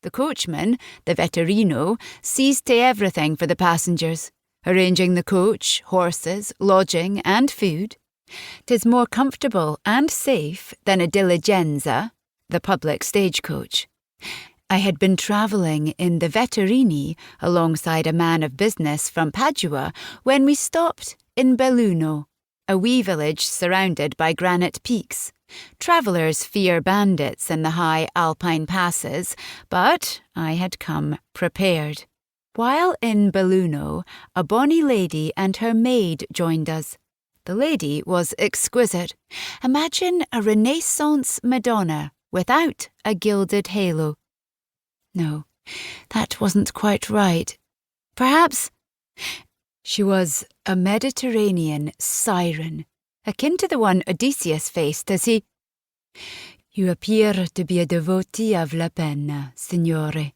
The coachman, the vetturino, sees to everything for the passengers, arranging the coach, horses, lodging and food. 'Tis more comfortable and safe than a diligenza, the public stagecoach. I had been travelling in the vetturini alongside a man of business from Padua when we stopped in Belluno, a wee village surrounded by granite peaks. Travellers fear bandits in the high alpine passes, but I had come prepared. While in Belluno, a bonny lady and her maid joined us. The lady was exquisite. Imagine a Renaissance Madonna without a gilded halo. No, that wasn't quite right. Perhaps she was a Mediterranean siren, akin to the one Odysseus faced as he... You appear to be a devotee of La Penna, signore.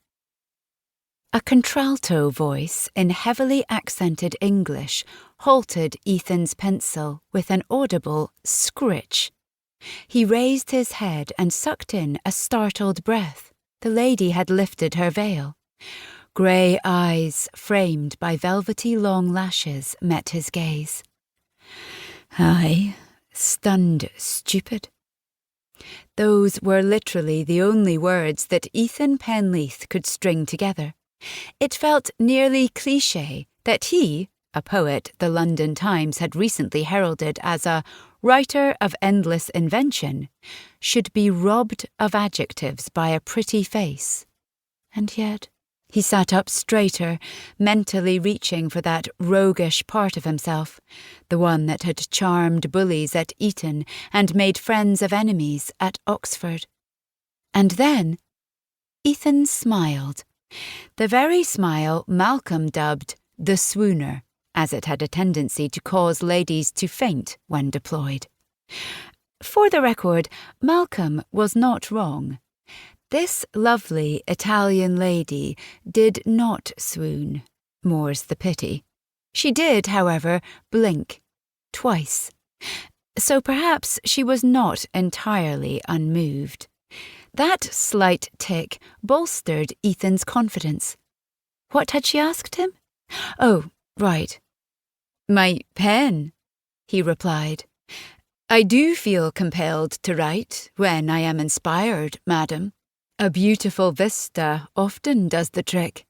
A contralto voice in heavily accented English halted Ethan's pencil with an audible scritch. He raised his head and sucked in a startled breath. The lady had lifted her veil. Grey eyes, framed by velvety long lashes, met his gaze. Aye, stunned stupid. Those were literally the only words that Ethan Penn-Leith could string together. It felt nearly cliché that he, a poet the London Times had recently heralded as a writer of endless invention, should be robbed of adjectives by a pretty face. And yet, he sat up straighter, mentally reaching for that roguish part of himself, the one that had charmed bullies at Eton and made friends of enemies at Oxford. And then, Ethan smiled, the very smile Malcolm dubbed the swooner, as it had a tendency to cause ladies to faint when deployed. For the record, Malcolm was not wrong. This lovely Italian lady did not swoon, more's the pity. She did, however, blink, twice. So perhaps she was not entirely unmoved. That slight tick bolstered Ethan's confidence. What had she asked him? Oh, right. My pen, he replied. I do feel compelled to write when I am inspired, madam. A beautiful vista often does the trick.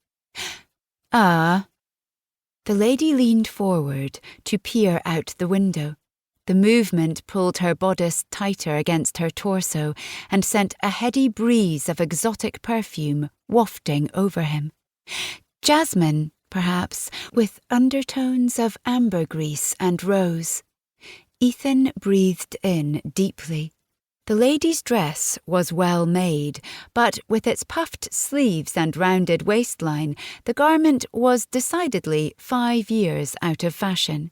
Ah. The lady leaned forward to peer out the window. The movement pulled her bodice tighter against her torso and sent a heady breeze of exotic perfume wafting over him. Jasmine, perhaps, with undertones of ambergris and rose. Ethan breathed in deeply. The lady's dress was well made, but with its puffed sleeves and rounded waistline, the garment was decidedly 5 years out of fashion.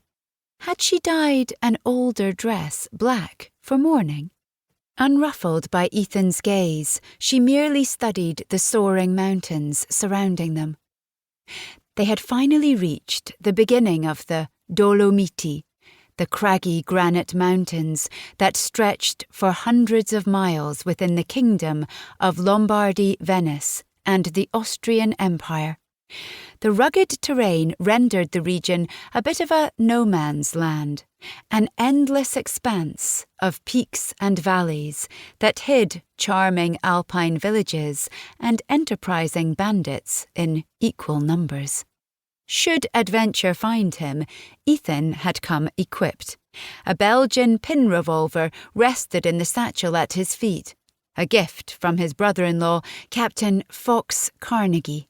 Had she dyed an older dress black for mourning? Unruffled by Ethan's gaze, she merely studied the soaring mountains surrounding them. They had finally reached the beginning of the Dolomiti, the craggy granite mountains that stretched for hundreds of miles within the kingdom of Lombardy, Venice, and the Austrian Empire. The rugged terrain rendered the region a bit of a no-man's land, an endless expanse of peaks and valleys that hid charming alpine villages and enterprising bandits in equal numbers. Should adventure find him, Ethan had come equipped. A Belgian pin revolver rested in the satchel at his feet, a gift from his brother-in-law, Captain Fox Carnegie.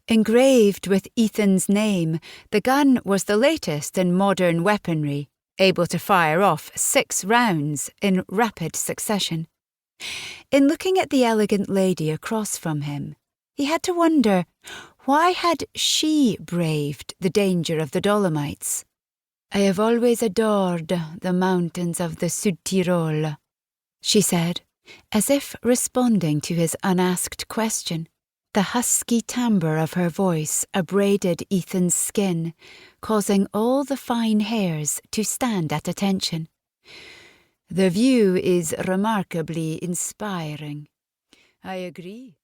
Engraved with Ethan's name, the gun was the latest in modern weaponry, able to fire off 6 rounds in rapid succession. In looking at the elegant lady across from him, he had to wonder, why had she braved the danger of the Dolomites? I have always adored the mountains of the Südtirol, she said, as if responding to his unasked question. The husky timbre of her voice abraded Ethan's skin, causing all the fine hairs to stand at attention. The view is remarkably inspiring. I agree.